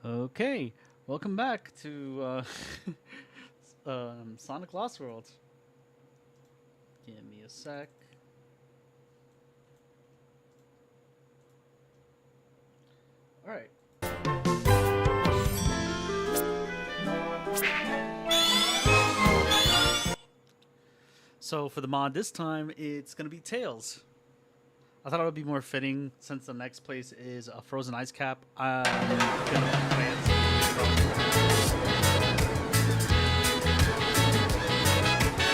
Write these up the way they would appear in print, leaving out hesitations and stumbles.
Okay, welcome back to Sonic Lost World. Give me a sec. All right. So for the mod this time, it's gonna be Tails. I thought it would be more fitting since the next place is a frozen ice cap. I'm gonna advance.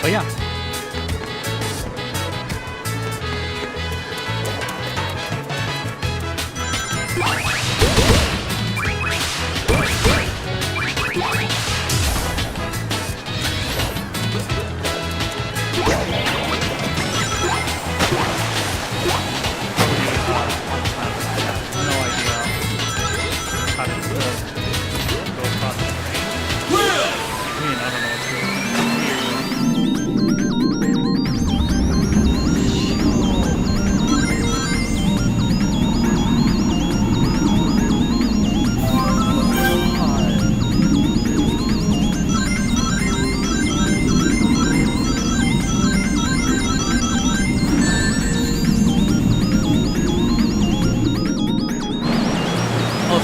But yeah.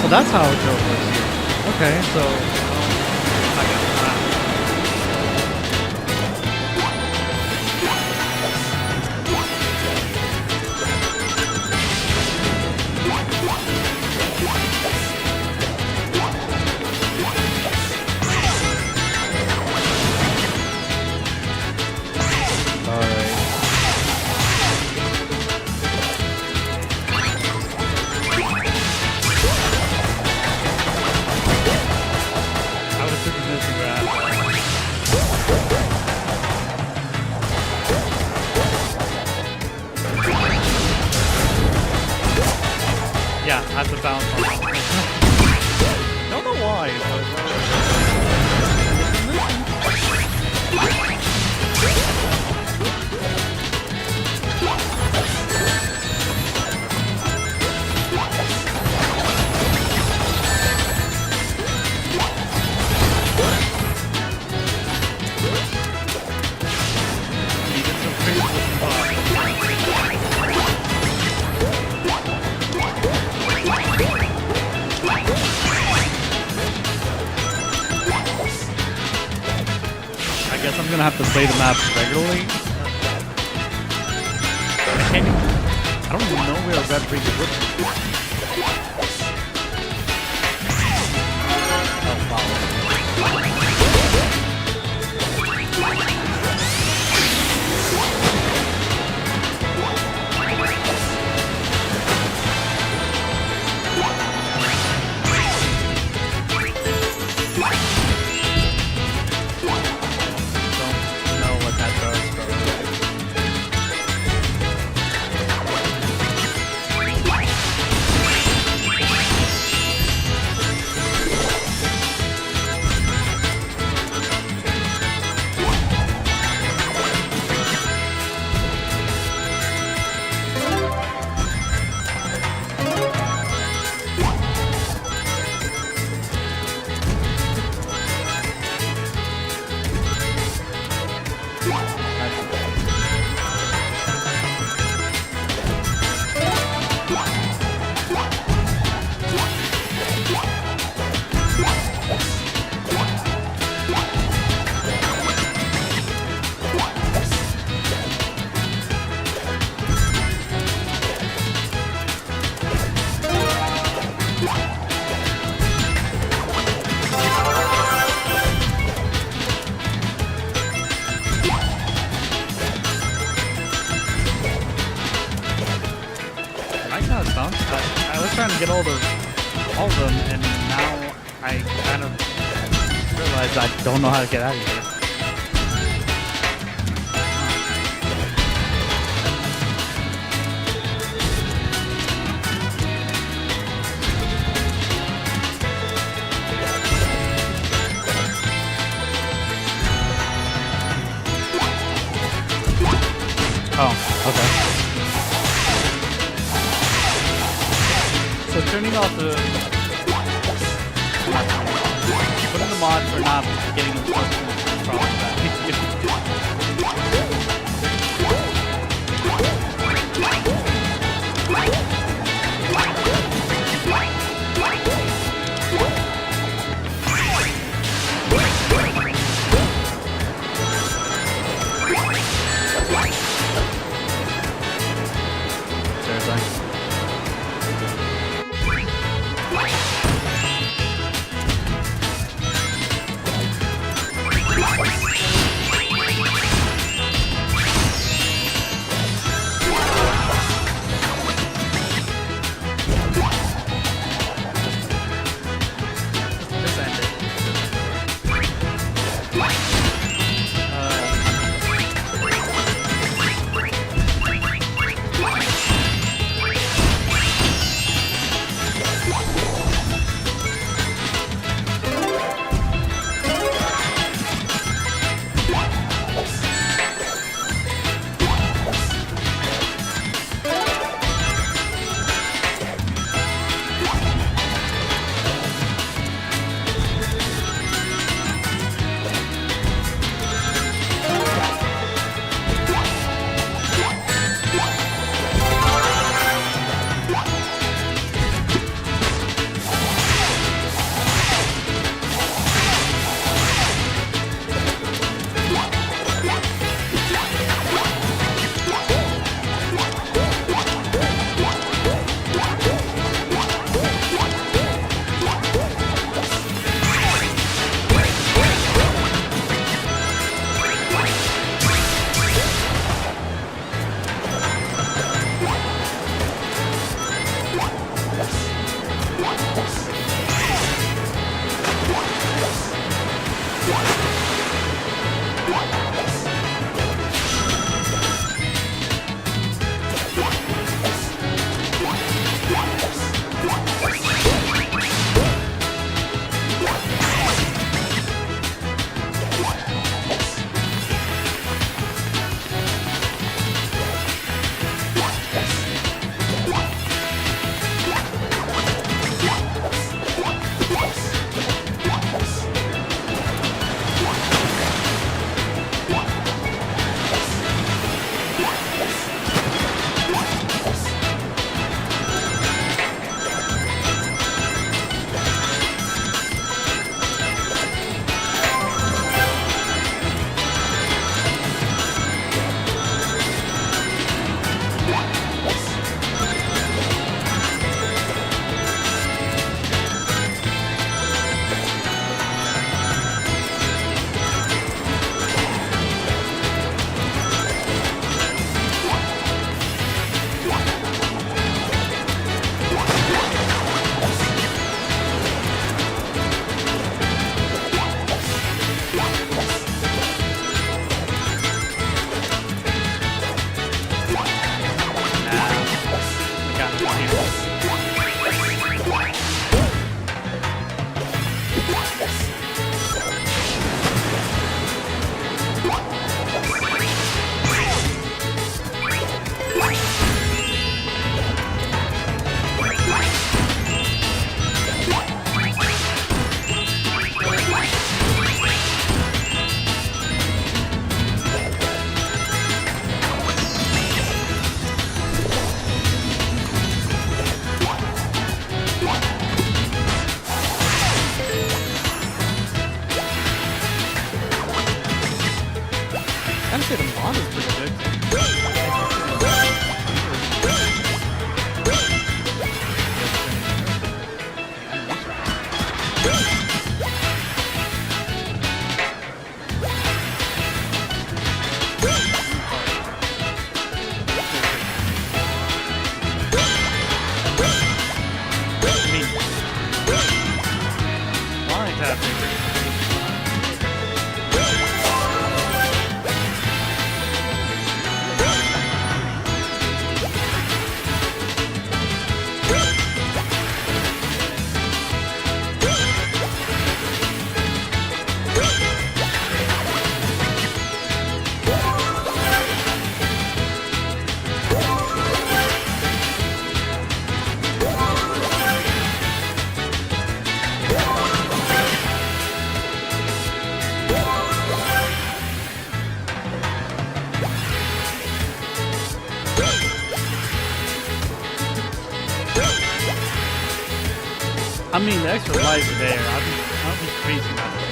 So that's how it goes. Okay, so I got that. All right. Yeah, I have to bounce on it. Don't know why, I guess I'm gonna have to play the map regularly. I don't even know where Red Bridge is. Oh, wow. I was trying to get all of them, and now I kind of realize I don't know how to get out of here. Oh, okay. So turning off the Put in the mod for not getting instructions from I mean, the extra lives are there. I'll be crazy about it.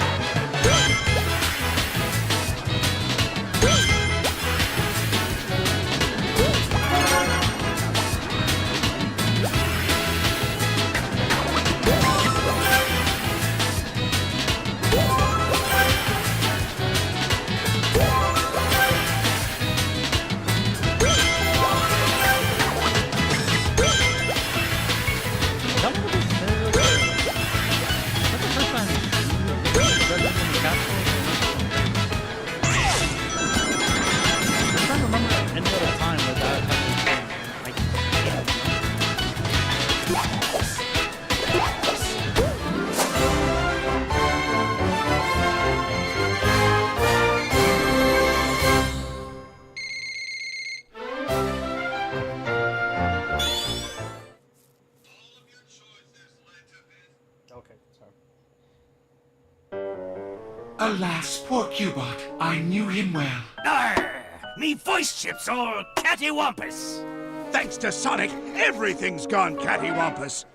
Alas, poor Cubot. I knew him well. Arr! Me voice chip's all cattywampus. Thanks to Sonic, everything's gone cattywampus.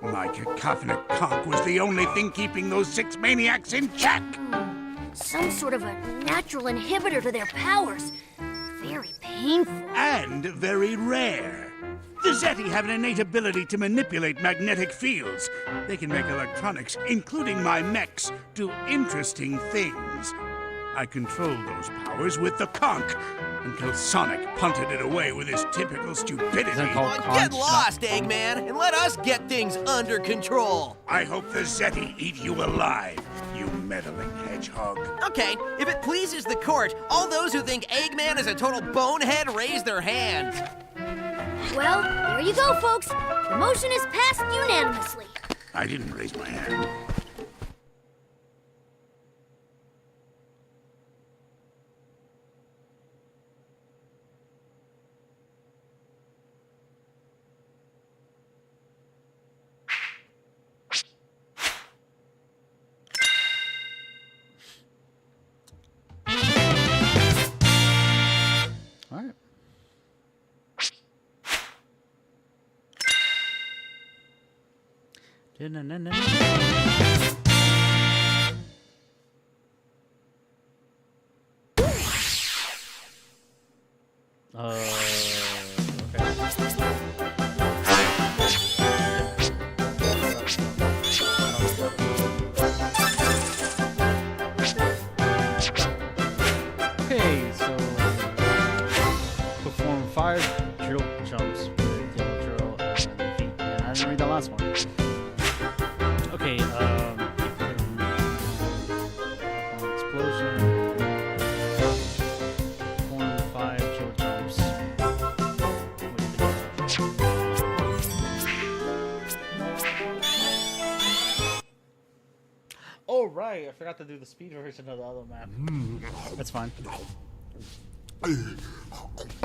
My cacophonic conch was the only thing keeping those 6 maniacs in check. Some sort of a natural inhibitor to their powers. Very painful. And very rare. The Zeti have an innate ability to manipulate magnetic fields. They can make electronics, including my mechs, do interesting things. I controlled those powers with the conch until Sonic punted it away with his typical stupidity. Get lost, Eggman, and let us get things under control. I hope the Zeti eat you alive, you meddling hedgehog. Okay, if it pleases the court, all those who think Eggman is a total bonehead raise their hands. Well, there you go, folks. The motion is passed unanimously. I didn't raise my hand. All right. Okay, so perform 5 drill jumps with yellow drill and feet. And I didn't read the last one. Okay, explosion. Perform 5 drill jumps. Oh right, I forgot to do the speed version of the other map. That's fine.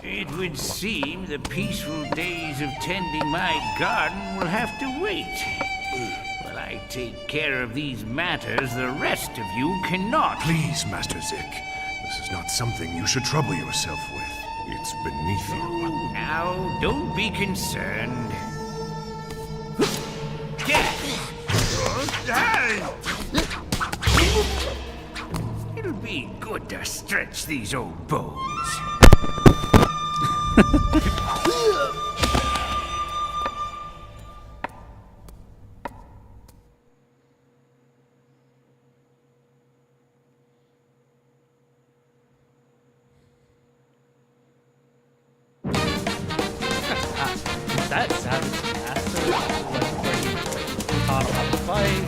It would seem the peaceful days of tending my garden will have to wait. While I take care of these matters, the rest of you cannot. Please, Master Zik. This is not something you should trouble yourself with. It's beneath you. Now, don't be concerned. Get It'll be good to stretch these old bones. That Savage Master, like where he taught him how to fight.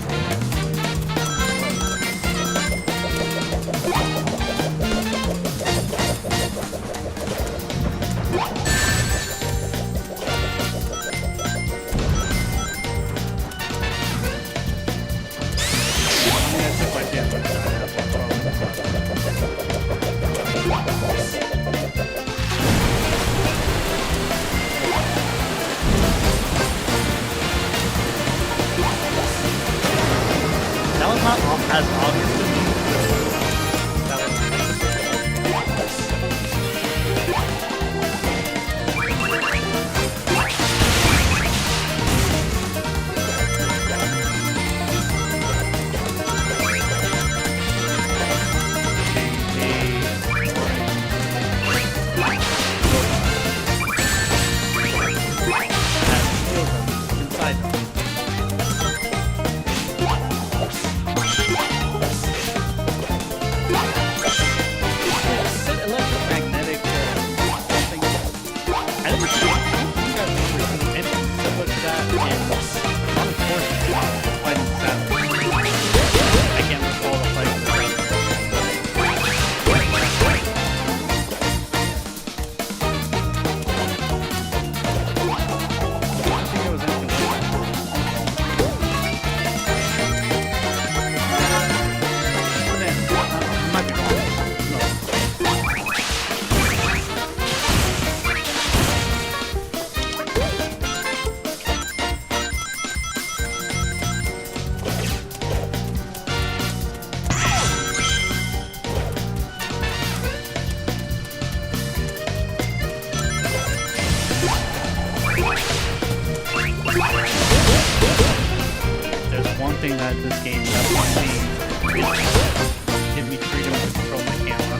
That was not as obvious to me. thing that this game definitely give me freedom to control my camera.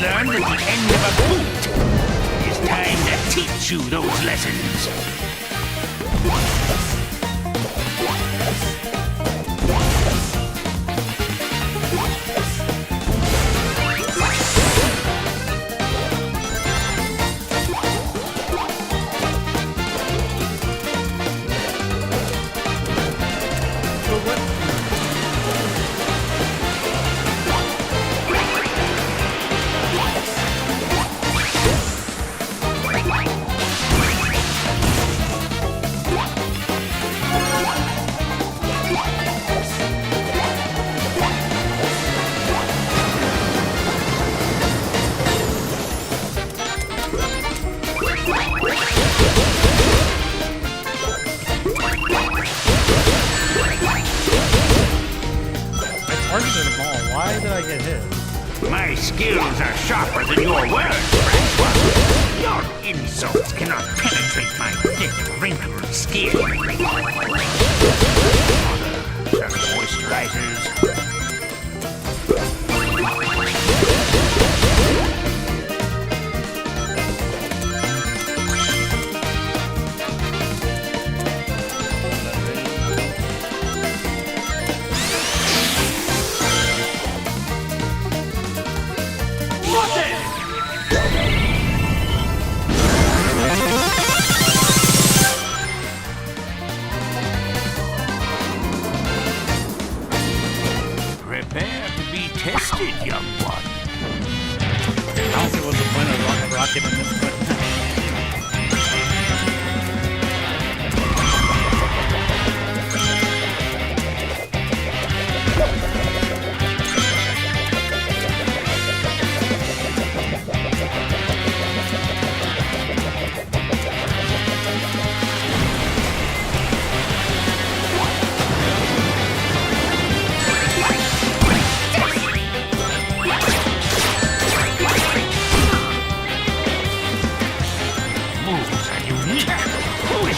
learned at the end of a boot. It's time to teach you those lessons. Why did I get hit? My skills are sharper than your words, Francois. Your insults cannot penetrate my thick, wrinkled skin. Some moisturizers.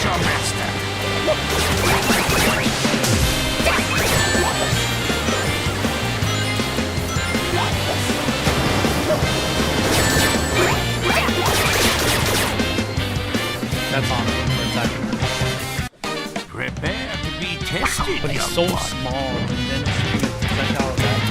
your master. That's on for attacking. Prepare to be tested, But he's young so one. small, and then shooting a projectile at that.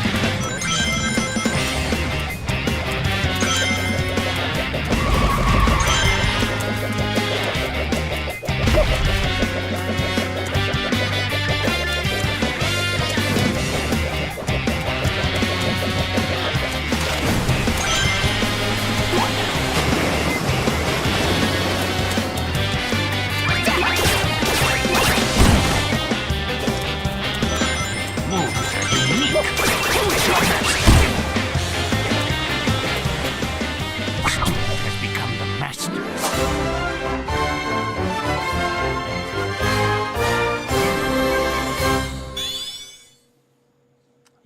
Moves are unique. Choose your master. Student has become the master.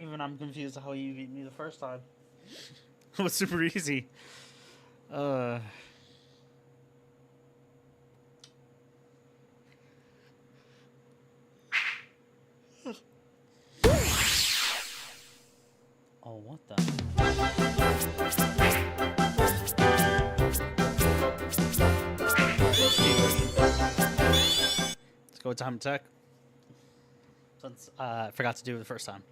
Even I'm confused how you beat me the first time. It was super easy. Oh, what the? Let's go with time attack. Since I forgot to do it the first time.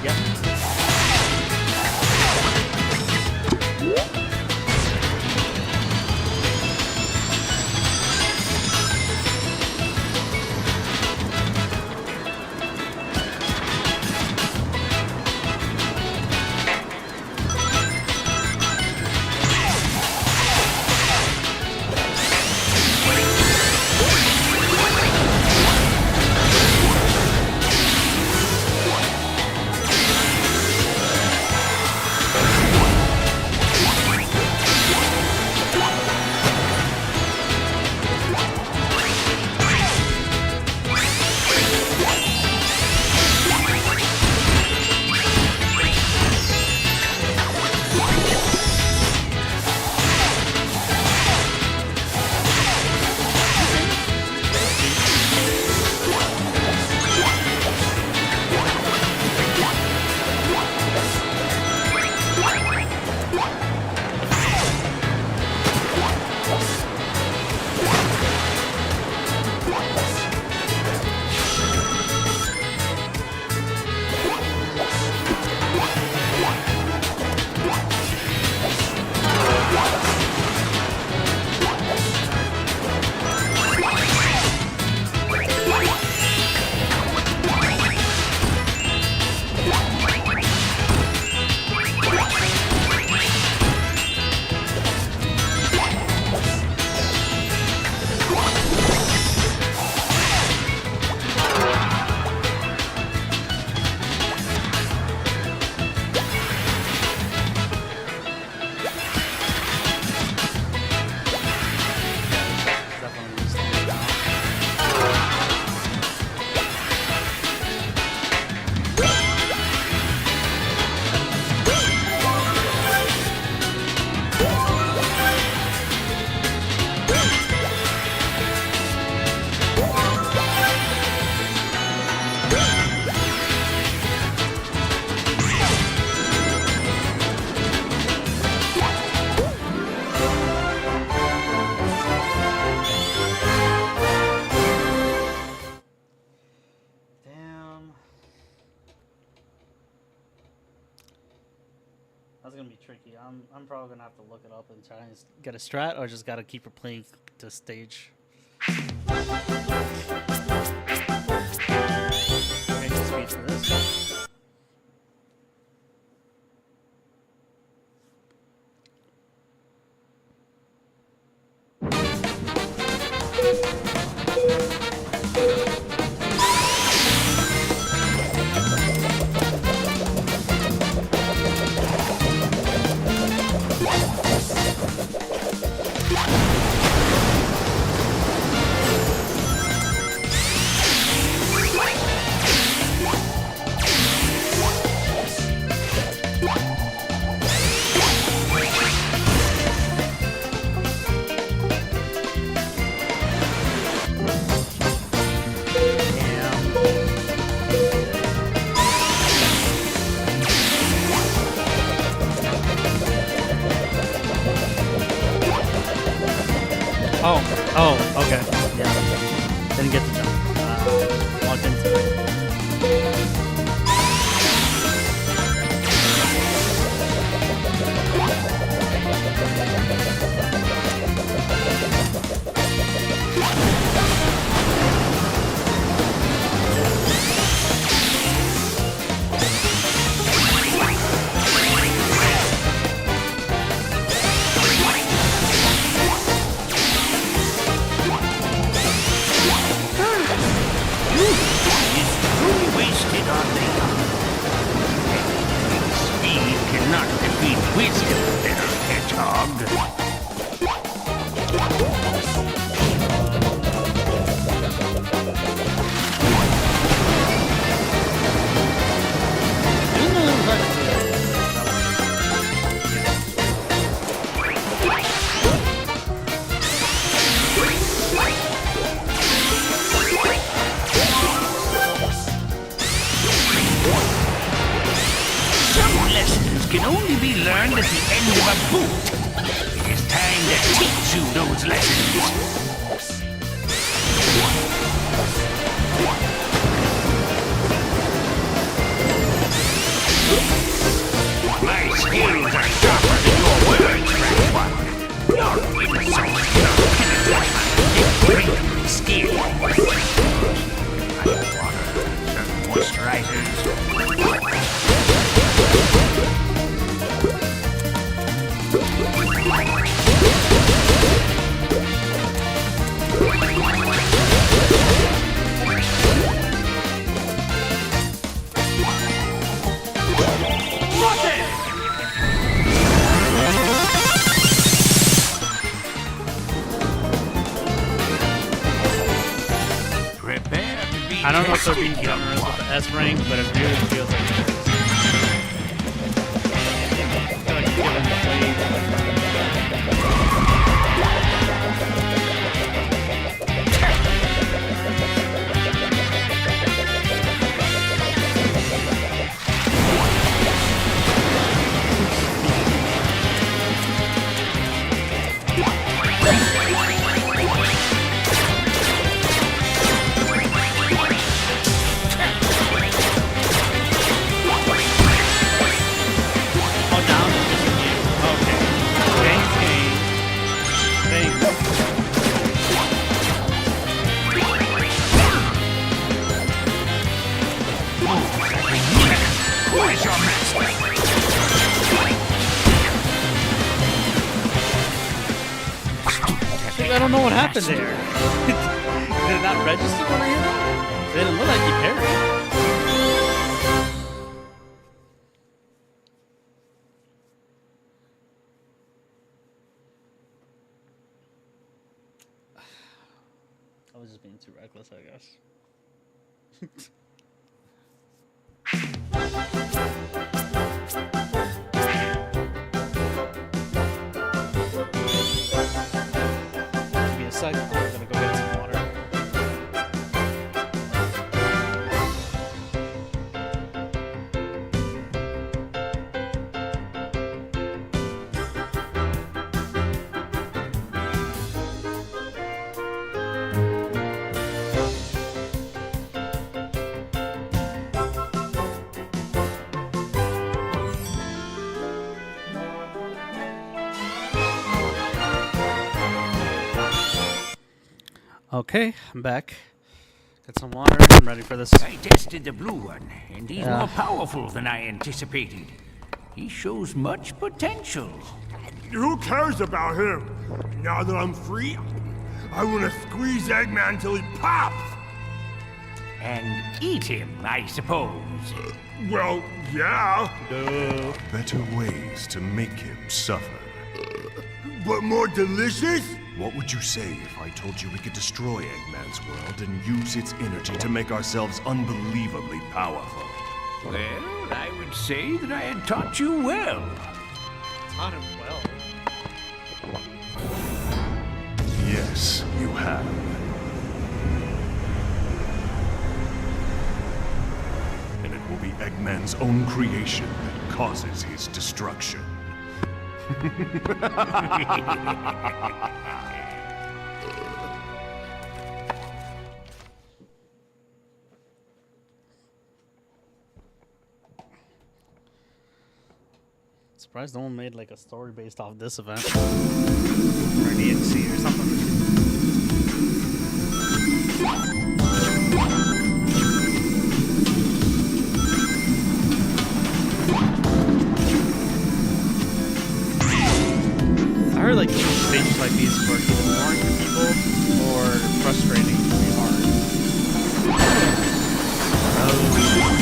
Yep. That's gonna be tricky. I'm probably gonna have to look it up and try and get a strat, or just gotta keep replaying the stage. Okay, speed for this. Oh, okay. Yeah. Didn't get to jump. Walked into it. Wasted on the young. Speed cannot defeat wisdom, little hedgehog. Lessons can only be learned at the end of a boot. It is time to teach you those lessons. My skills are sharper than your words, Red One. Your insults cannot penetrate my great skill. Some moisturizers. I don't know if they're being generous with the S rank, but it really feels like it is. I feel like you're getting played. I don't know what happened there. Did it not register when I hit it? It didn't look like he parried. I was just being too reckless, I guess. I'm gonna go get some water. Okay, I'm back. Got some water. I'm ready for this. I tested the blue one, and he's Yeah. more powerful than I anticipated. He shows much potential. Who cares about him? Now that I'm free, I want to squeeze Eggman till he pops! And eat him, I suppose. Well, yeah. Better ways to make him suffer. But more delicious? What would you say if I told you we could destroy Eggman's world and use its energy to make ourselves unbelievably powerful? Well, I would say that I had taught you well. Taught him well. Yes, you have. And it will be Eggman's own creation that causes his destruction. Surprised no one made like a story based off this event. Or an EXC or something. I heard like stages like these were either boring for people or frustrating to be hard. Not real.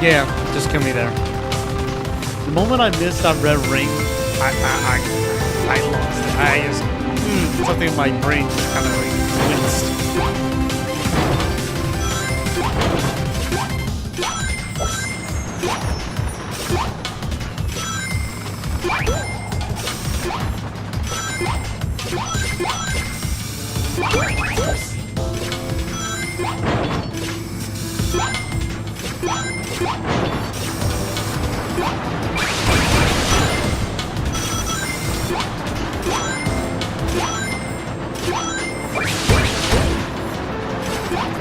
Yeah, just kill me there. The moment I missed that red ring, I lost it. I just something in my brain just kind of like winced.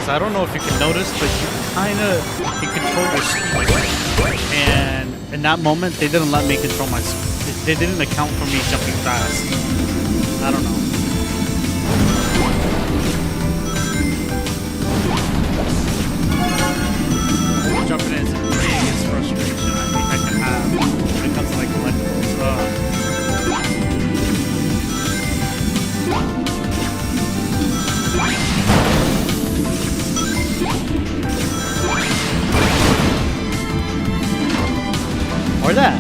I don't know if you can notice, but you kind of can control your speed. And in that moment, they didn't let me control my speed. They didn't account for me jumping fast. I don't know. Jumping in is the biggest frustration I think I can have when it comes to like collectibles. Or that.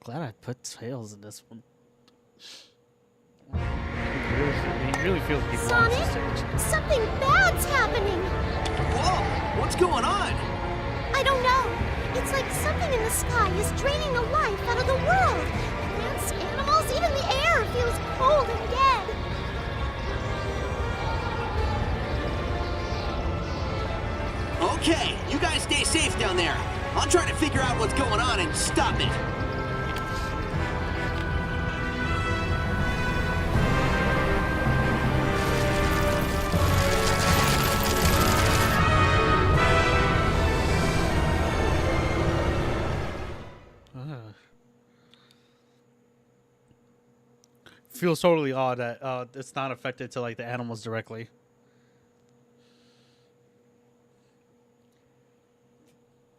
glad I put tails in this one. It really feels like he belongs to Sonic, stage. something bad's happening. Whoa! What's going on? I don't know. It's like something in the sky is draining the life out of the world. Plants, animals, even the air feels cold and dead. Okay, you guys stay safe down there. I'll try to figure out what's going on and stop it. Feels totally odd that it's not affected to like the animals directly.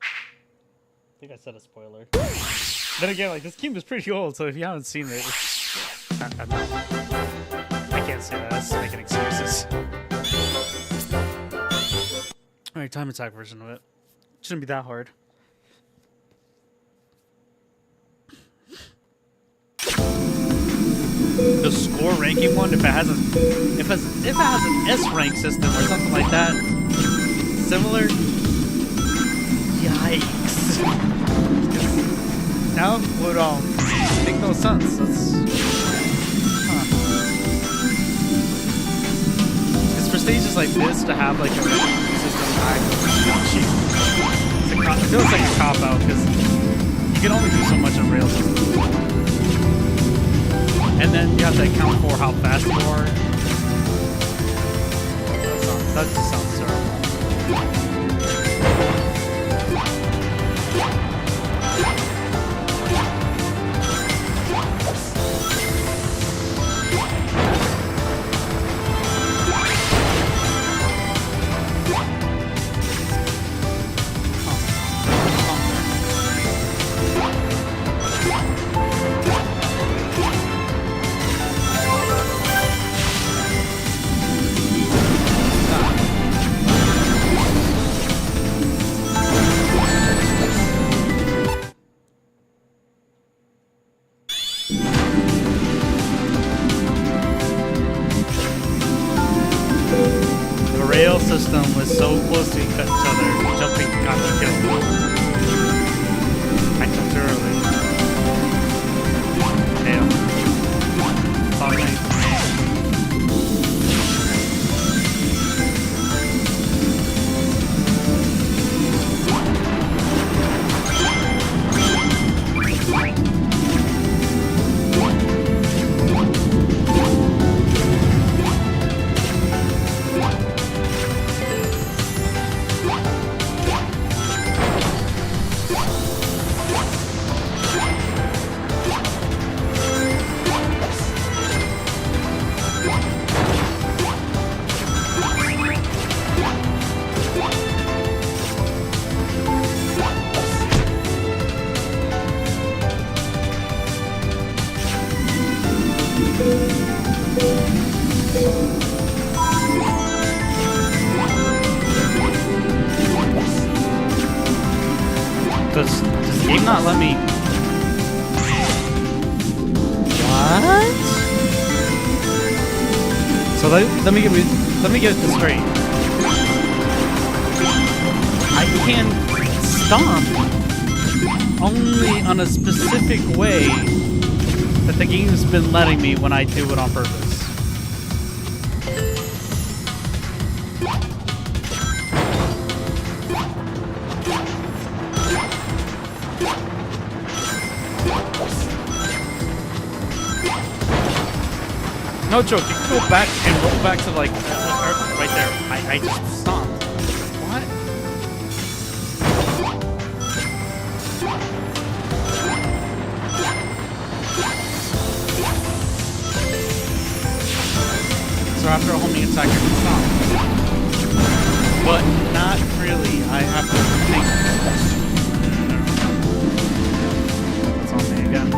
I think I said a spoiler. Then again, like this game is pretty old, so if you haven't seen it, I can't say that. That's making excuses. All right, time attack version of it. Shouldn't be that hard. The score ranking one, if it has an S rank system or something like that, similar. Yikes! That would make no sense. It's for stages like this to have like a ranking system. It feels like a cop out because you can only do so much on rails. And then you have to account for how fast you are. That just sounds terrible. System was so close to each other, jumping got me killed. I jumped too early. Damn. Sorry. Does the game not let me? What? So let me get this straight. I can stomp only on a specific way that the game's been letting me when I do it on purpose. No joke, you can go back and roll back to like right there. I just stomped. What? So after a homing attack, I can stomp. But not really. I have to think. It's on me again.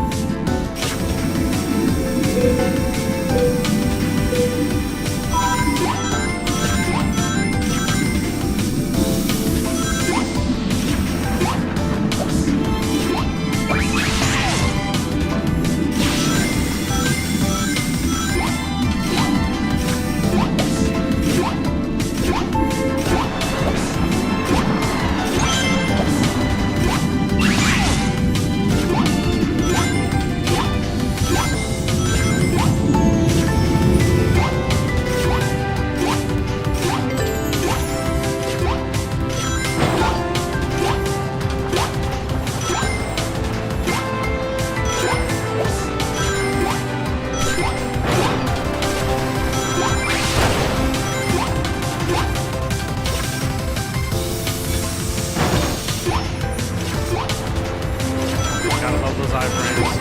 5 frames.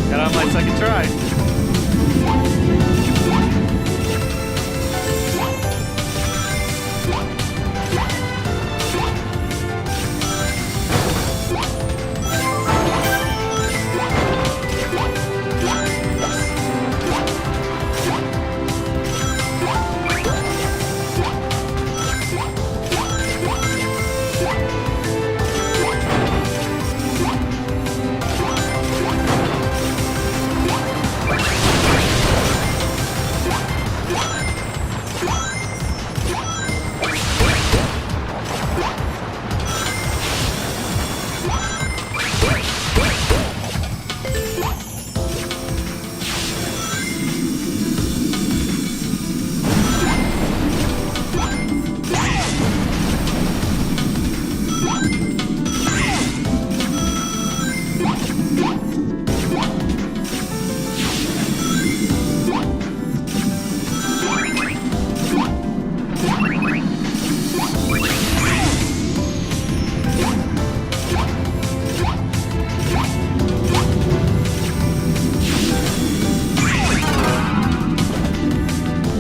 Got on my second try.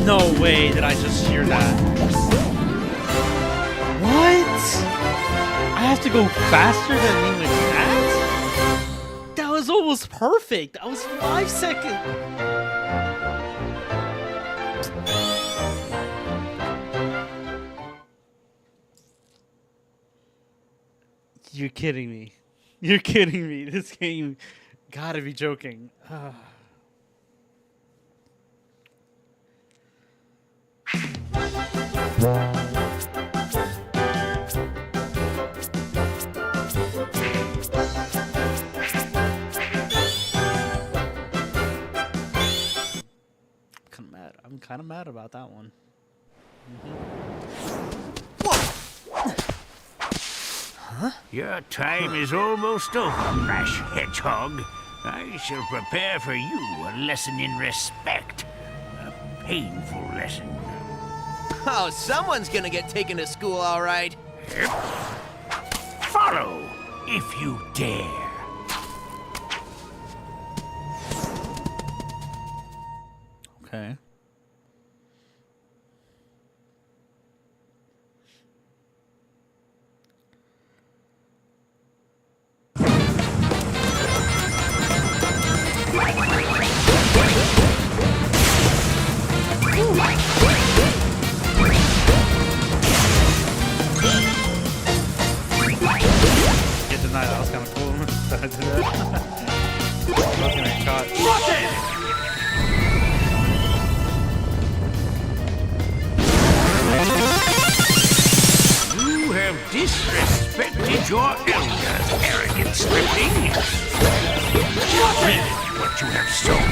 No way did I just hear that. What? I have to go faster than me with that? That was almost perfect. That was 5 seconds. You're kidding me. You're kidding me. This game gotta be joking. I'm kind of mad about that one. Your time is almost over, rash hedgehog. I shall prepare for you a lesson in respect. A painful lesson. Oh, someone's gonna get taken to school, all right. Follow, if you dare. Okay. Get denied. That was kind of cool. That I did that. I was gonna get caught. You have disrespected your elders, arrogant stripling. Reap what you have sown.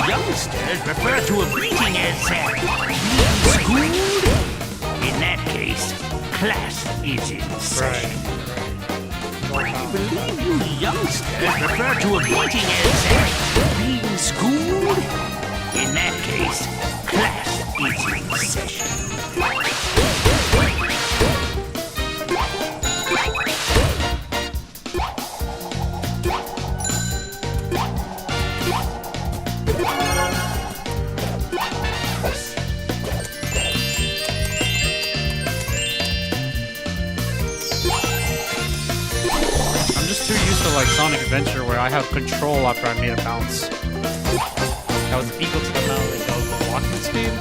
Youngsters refer to a greeting as schooled. In that case, class is in session. I believe you youngsters refer to a greeting as being schooled. In that case, class is in session. too used to like Sonic Adventure where I have control after I made a bounce. That was equal to the amount of walking speed.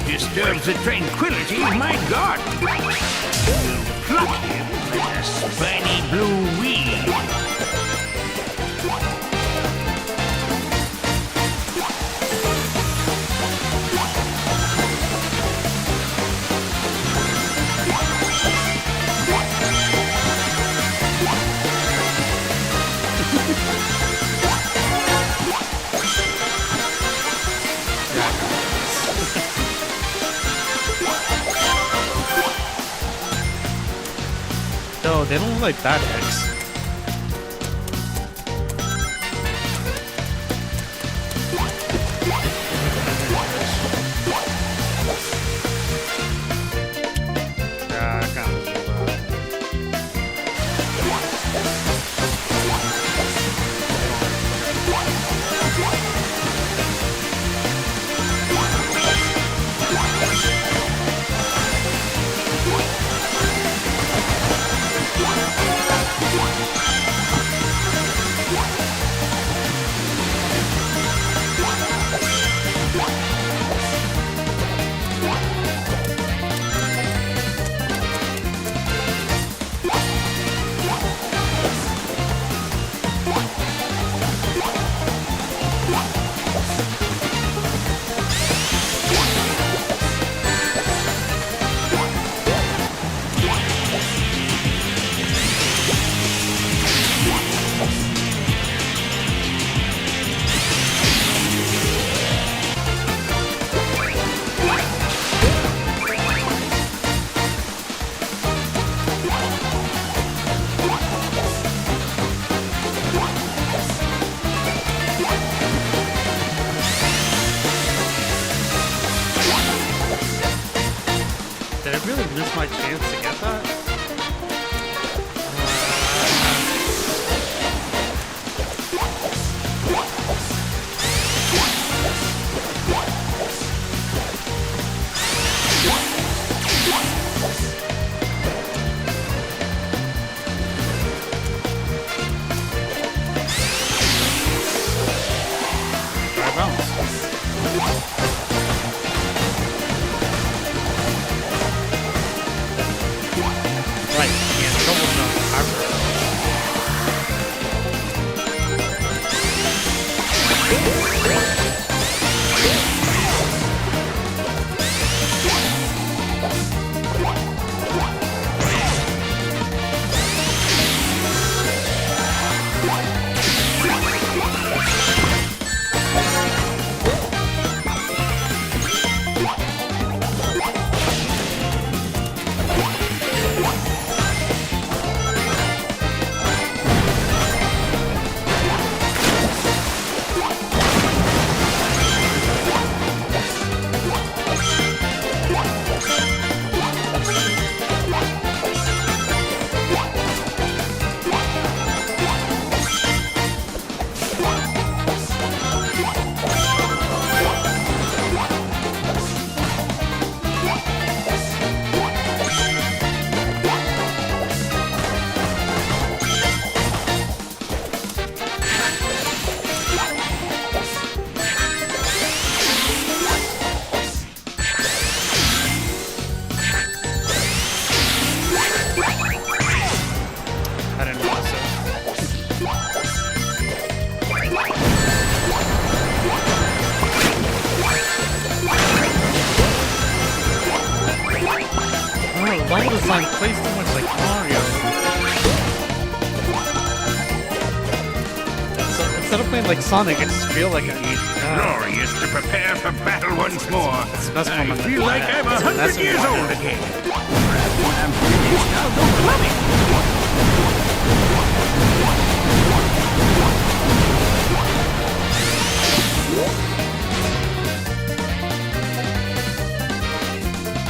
Disturbs the tranquility of my garden. We'll pluck him like a spiny blue weed. No, they don't look like that, X. Yeah, I kind of do that. Did I really miss my chance to get that? Try bounce. Right, yeah, trouble zone. Why does like plays too much like Mario? instead of playing like Sonic, I just feel like Glorious to prepare for battle once more. that's I what I'm feel like I'm that's 100 years what I'm old again. Perhaps when I'm finished, I'll go clubbing.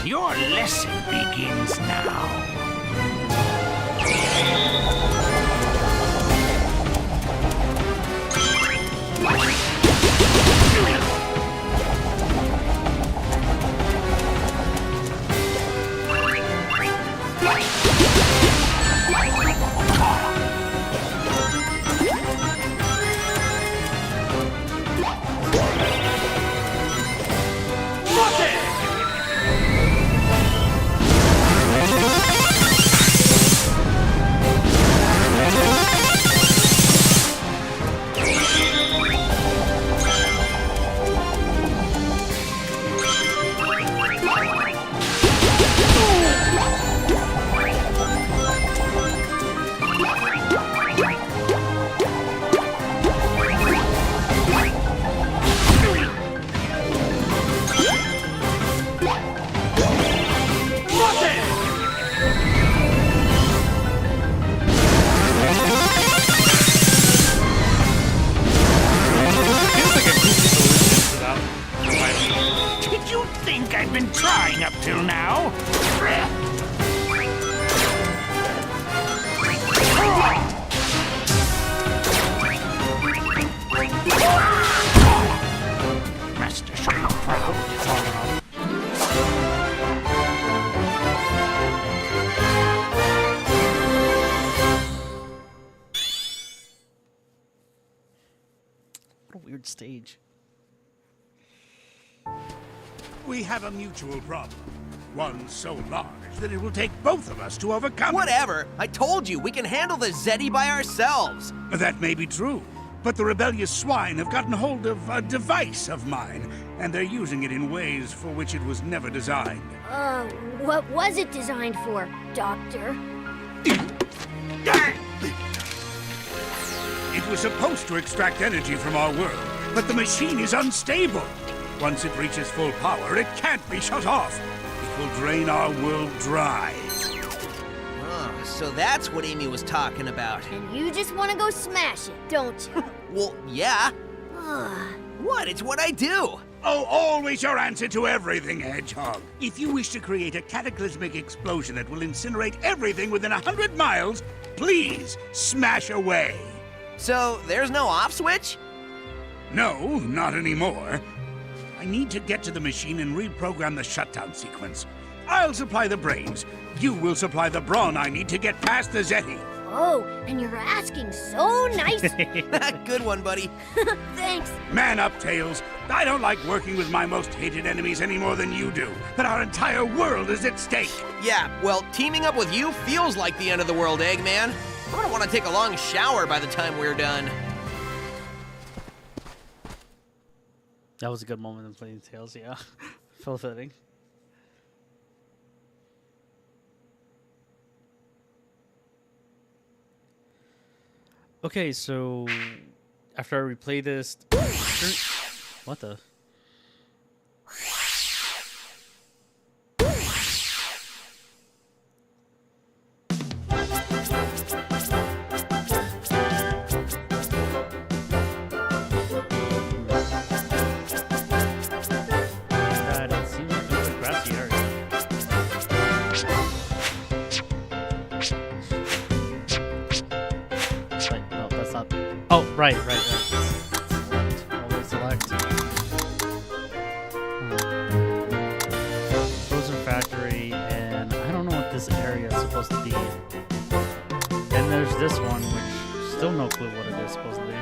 Your lesson begins now. Did you think I've been trying up till now? Master should be proud. What a weird stage. We have a mutual problem. One so large that it will take both of us to overcome Whatever. I told you, we can handle the Zeti by ourselves. it. That may be true, but the rebellious swine have gotten hold of a device of mine, and they're using it in ways for which it was never designed. What was it designed for, Doctor? It was supposed to extract energy from our world, but the machine is unstable. Once it reaches full power, it can't be shut off. It will drain our world dry. Oh, so that's what Amy was talking about. And you just want to go smash it, don't you? Well, yeah. What? It's what I do. Oh, always your answer to everything, Hedgehog. If you wish to create a cataclysmic explosion that will incinerate everything within 100 miles, please smash away. So there's no off switch? No, not anymore. I need to get to the machine and reprogram the shutdown sequence. I'll supply the brains. You will supply the brawn I need to get past the Zeti. Oh, and you're asking so nicely. Good one, buddy. Thanks. Man up, Tails. I don't like working with my most hated enemies any more than you do, but our entire world is at stake. Yeah, well, teaming up with you feels like the end of the world, Eggman. I'm gonna want to take a long shower by the time we're done. That was a good moment in playing Tails, yeah. Felt fitting. Okay, so after I replay this, what the? God, it seems like it's a grassy area. Wait, no, that's not. Oh, right. Select. Always select. Frozen factory, and I don't know what this area is supposed to be. And there's this one, which still no clue what it is supposed to be.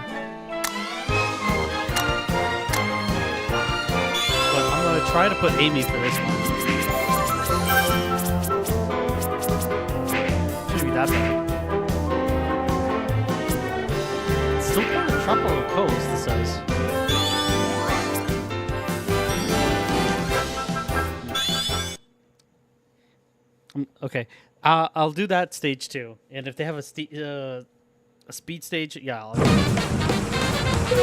But I'm gonna try to put Amy for this one. Shouldn't be that bad. Still kind of Tropical Coast, it says. Okay, I'll do that stage too. And if they have a speed stage, yeah. You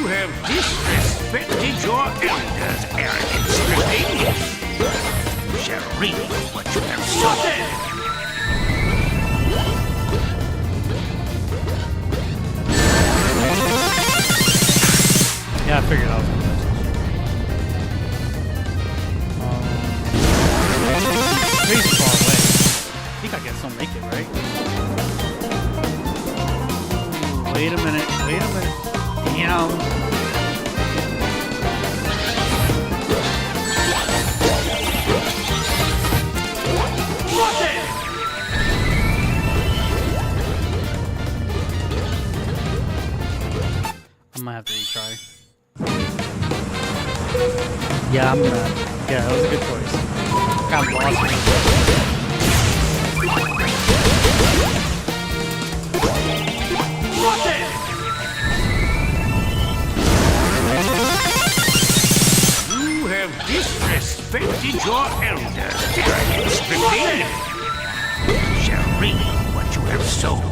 have disrespected your elders, arrogant stripling. You shall reap what you have sown. Yeah, I figured out. He's far away. I think I can still make it, right? Wait a minute. Damn. I might have to retry. Yeah, I'm gonna. Yeah, that was a good choice. Got lost. You have disrespected your elders, arrogant stripling. You shall reap what you have sown.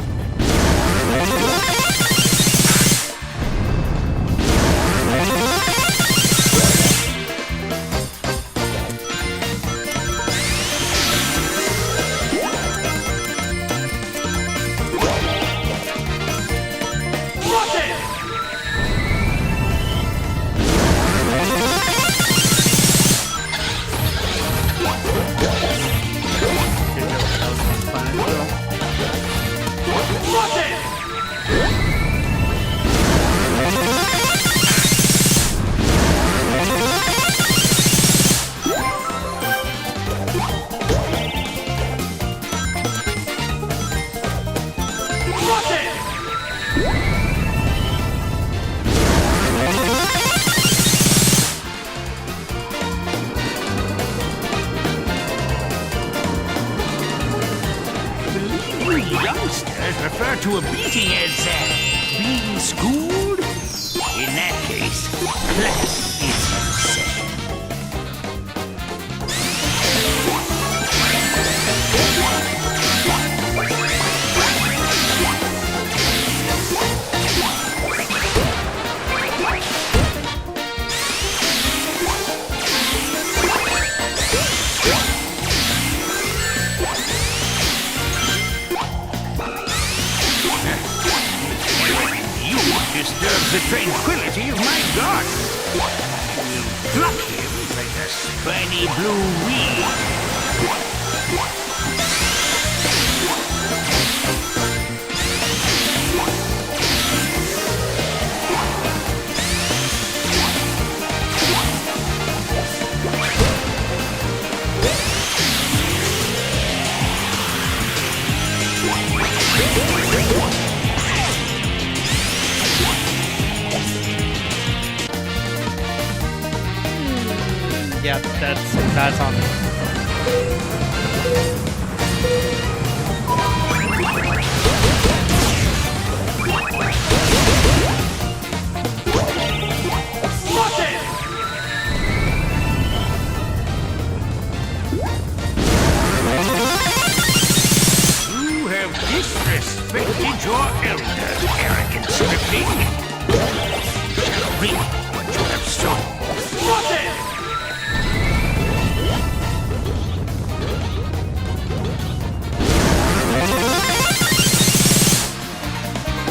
Youngsters refer to a beating as being schooled. In that case, class is in session. Disturbs the tranquility of my garden. We'll pluck him like a spiny blue weed. Yeah, that's on me. You have disrespected your elders, arrogant stripling. You shall reap what you have sown.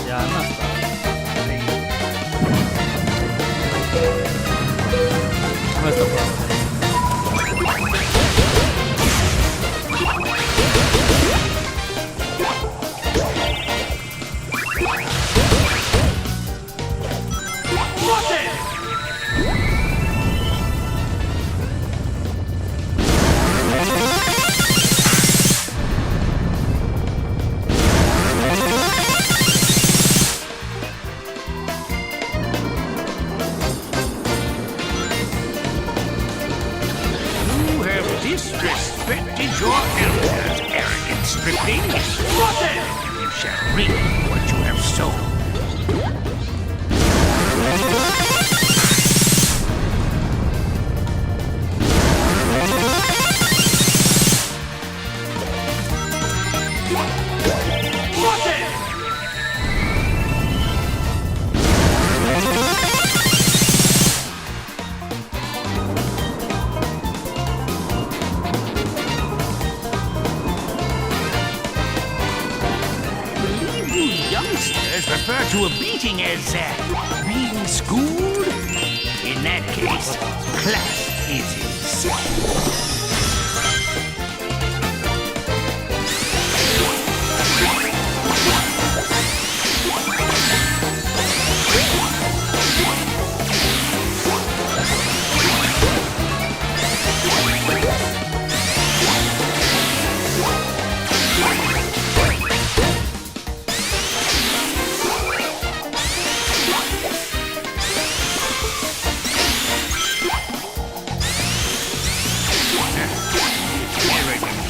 Yeah, I messed up. I messed up. stripling. You shall reap what you have sown. Believe you youngsters refer to a beating as being schooled? In that case, class is in session.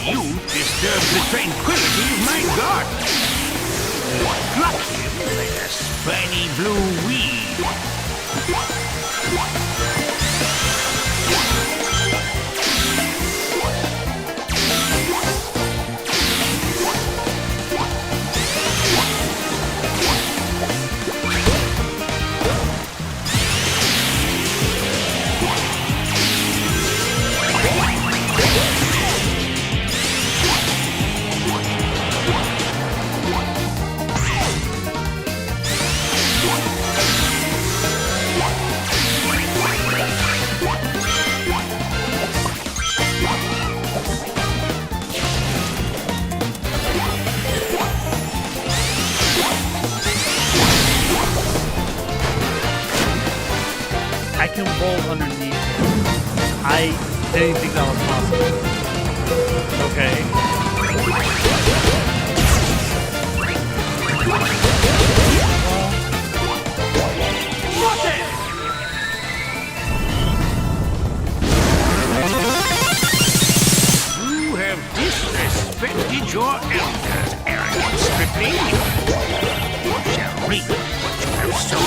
You disturb the tranquility of my garden. Pluck him like a spiny blue weed. I can roll underneath it. I didn't think that was possible. Okay. You have disrespected your elders, arrogant stripling. You shall reap what you have sown.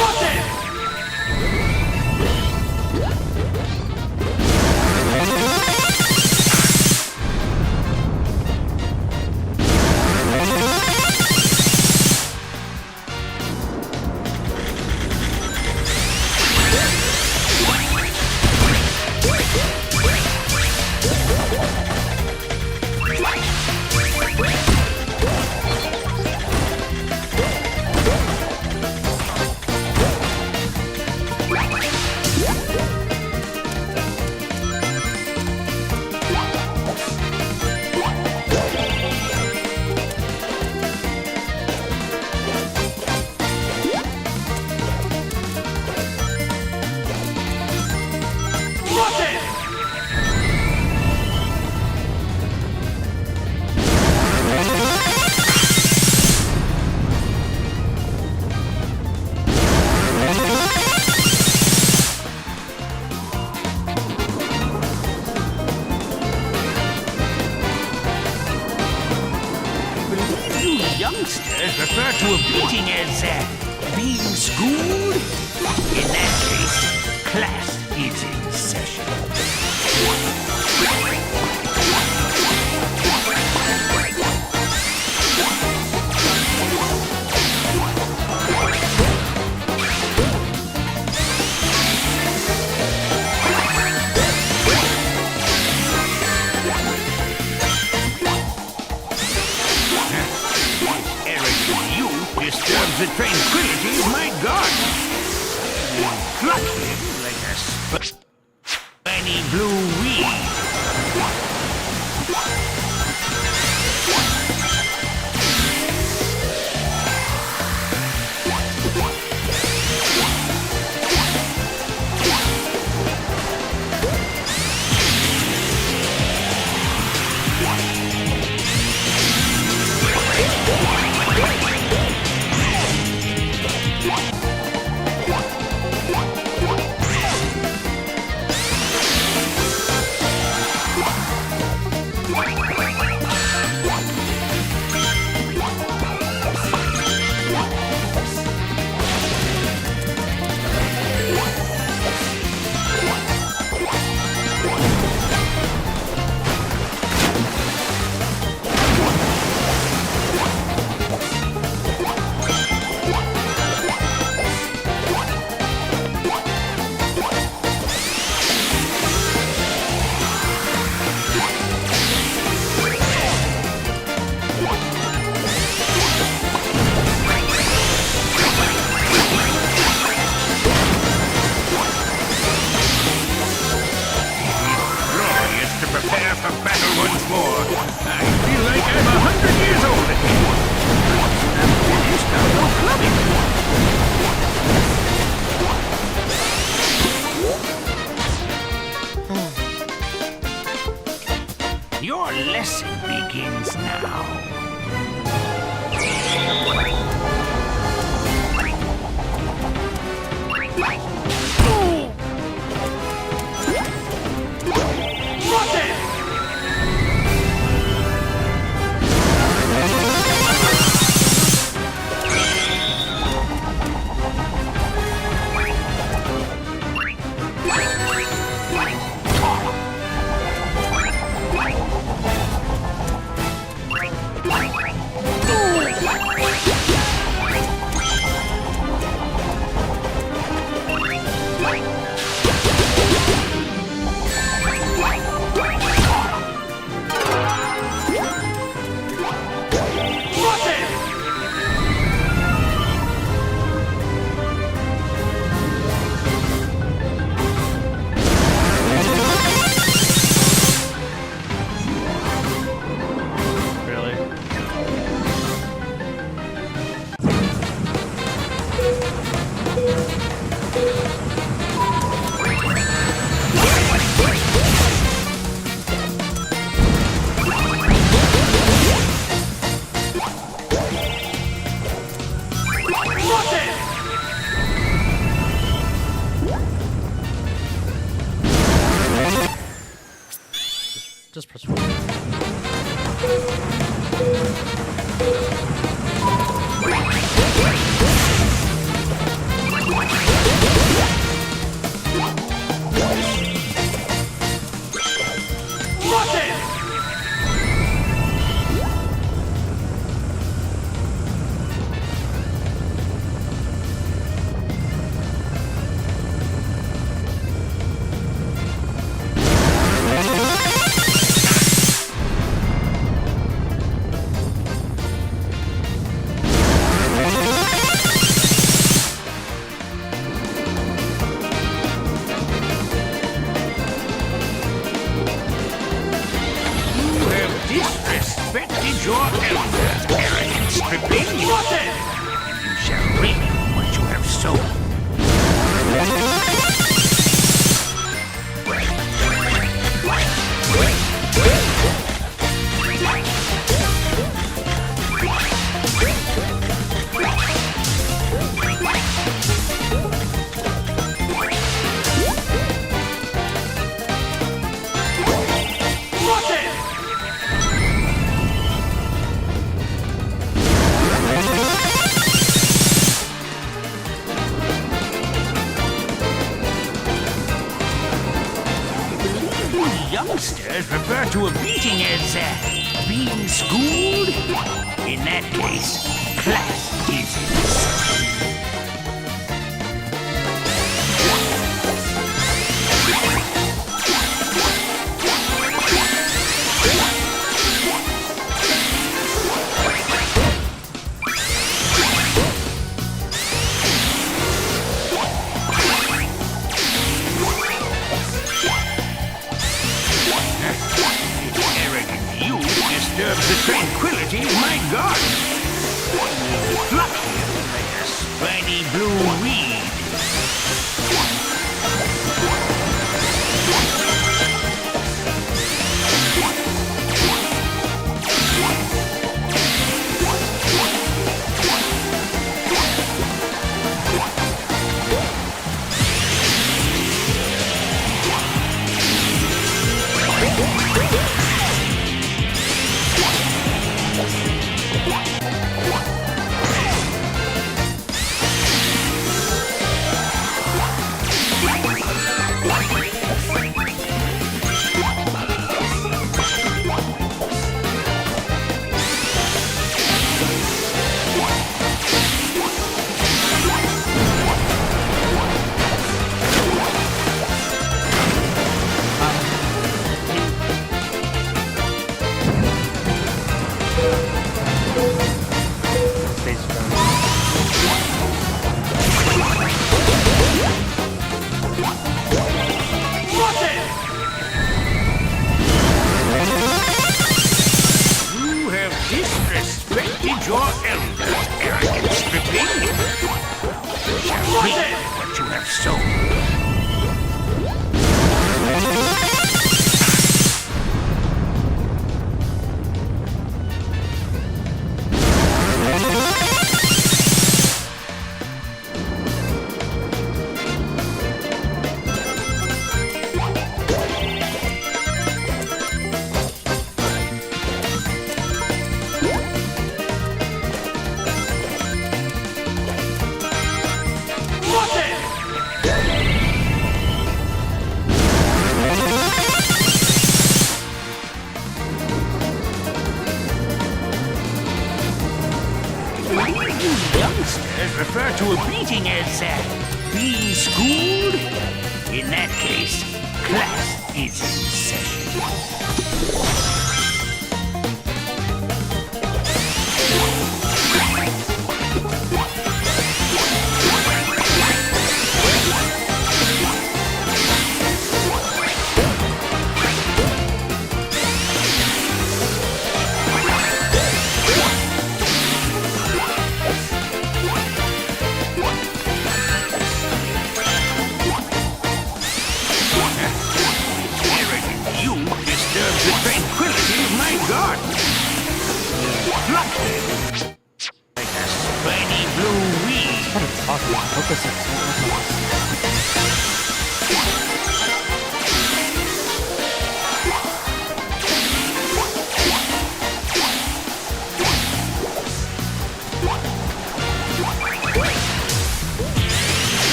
Youngsters refer to a beating as being schooled. In that case, class is in session. Disturbs the tranquility of my garden. You pluck him like a spiny blue weed. 100 years old again. I'm finished, I'll go clubbing. Your lesson begins now. Just press 1. Disrespected your elders, arrogant stripling. You shall reap what you have sown. Youngsters refer to a beating as being schooled. In that case, class is in sight. Disturbs the tranquility of my garden. Pluck him like a spiny blue weed. disrespected your elder, arrogant stripling. Shall reap what you have sown. Youngsters refer to a beating as being schooled. In that case, class is in session. You disturb the tranquility of my garden. Pluck them like a spiny blue weed. What a talking. Focus on so much.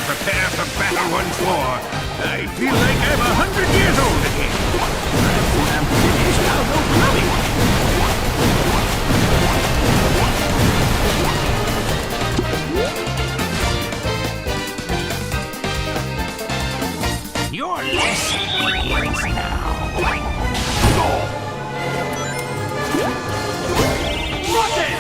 Prepare for battle once more. I feel like I'm 100 years old again. When I'm finished, I'll go clubbing. Your lesson begins now. What then?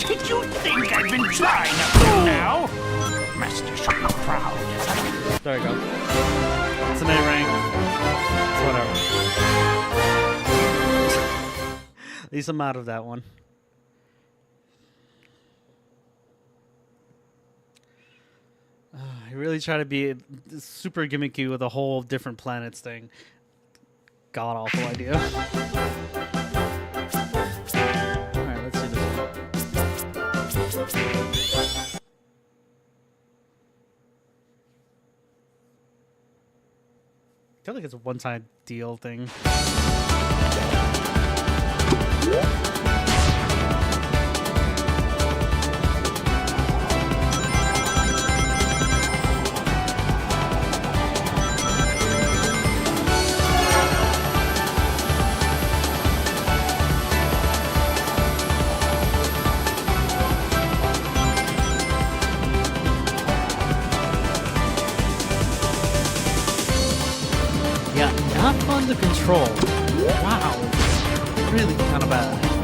Did you think I've been trying up till now? Master should be proud. There we go. It's an A rank. It's whatever. At least I'm out of that one. I really try to be super gimmicky with a whole different planets thing. God awful idea. Alright, let's see this one. I feel like it's a one-time deal thing. Yeah, not fun to control. Wow. Really kind of bad.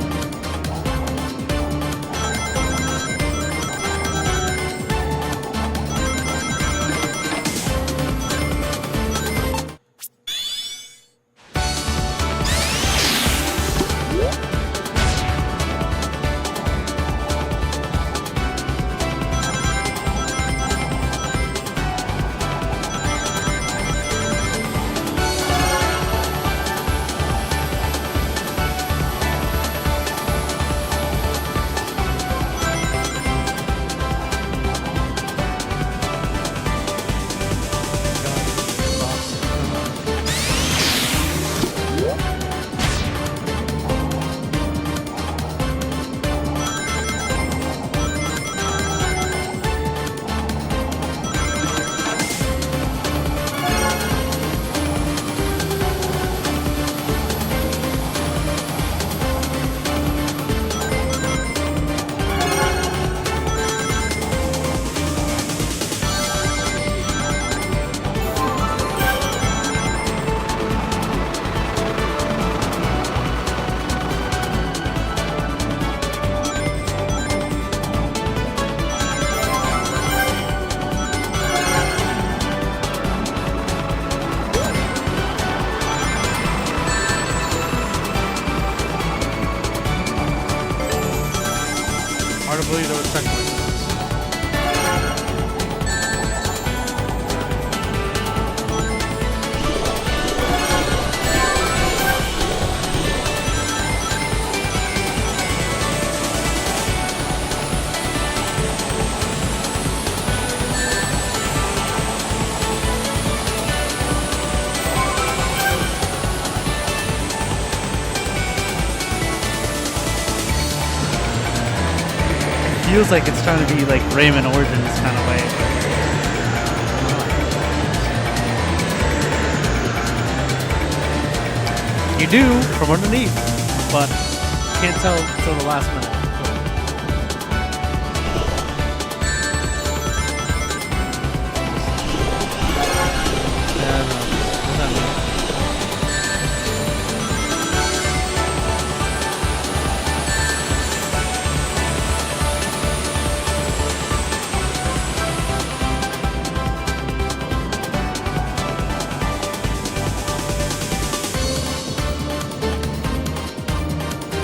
Hard to believe there was checkpoints. Feels like it's trying to be like Rayman Origins kind of way. You do from underneath, but can't tell until the last minute. Yeah, no, what's that mean?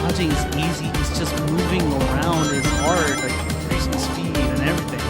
Dodging is easy, it's just moving around is hard, like increasing speed and everything.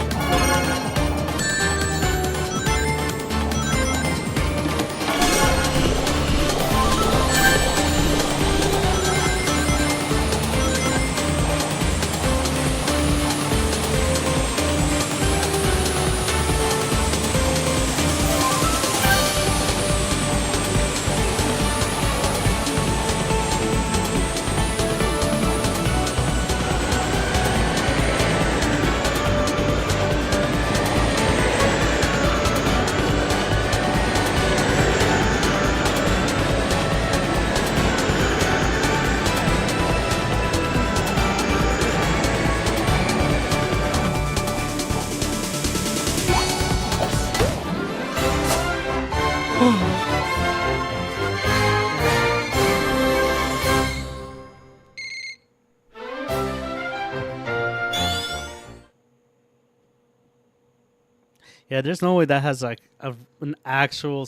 Yeah, there's no way that has like an actual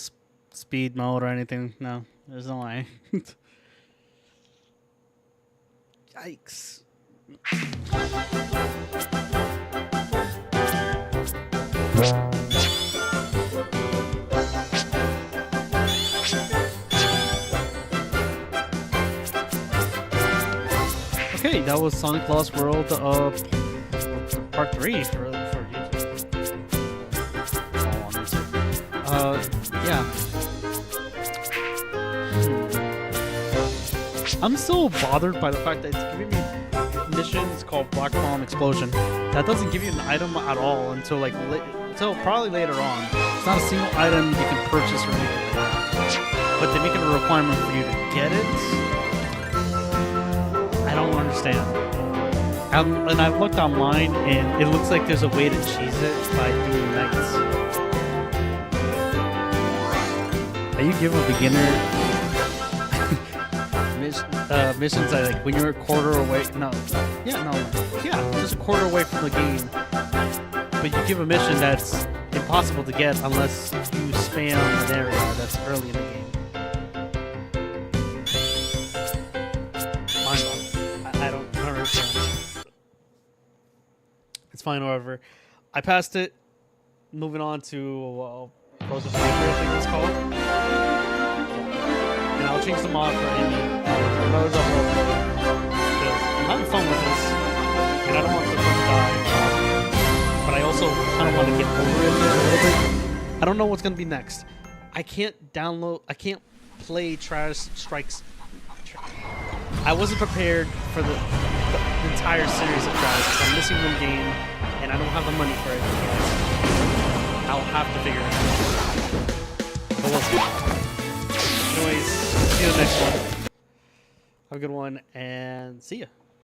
speed mode or anything. No, there's no way. Yikes. Okay, that was Sonic Lost World Part 3 for YouTube. Yeah. I'm still bothered by the fact that it's giving me missions called Black Bomb Explosion. That doesn't give you an item at all until like until probably later on. It's not a single item you can purchase or anything like that. But they make it a requirement for you to get it. I don't understand. And I've looked online, and it looks like there's a way to cheese it by doing nights. How you give a beginner missions that like when you're a quarter away? Just a quarter away from the game. But you give a mission that's impossible to get unless you spam an area that's early in the game. I don't understand. It's fine, however. I passed it. Moving on to Close of Future, I think it's called. And I'll change the mod for Amy. Another double. I'm having fun with this. And I don't want the fun to die. But I also kind of want to get over it a little bit. I don't know what's going to be next. I can't play Trash Strikes. I wasn't prepared for the entire series of Trash because I'm missing one game and I don't have the money for it. I'll have to figure it out. But we'll see. Anyways, see you in the next one. Have a good one and see ya.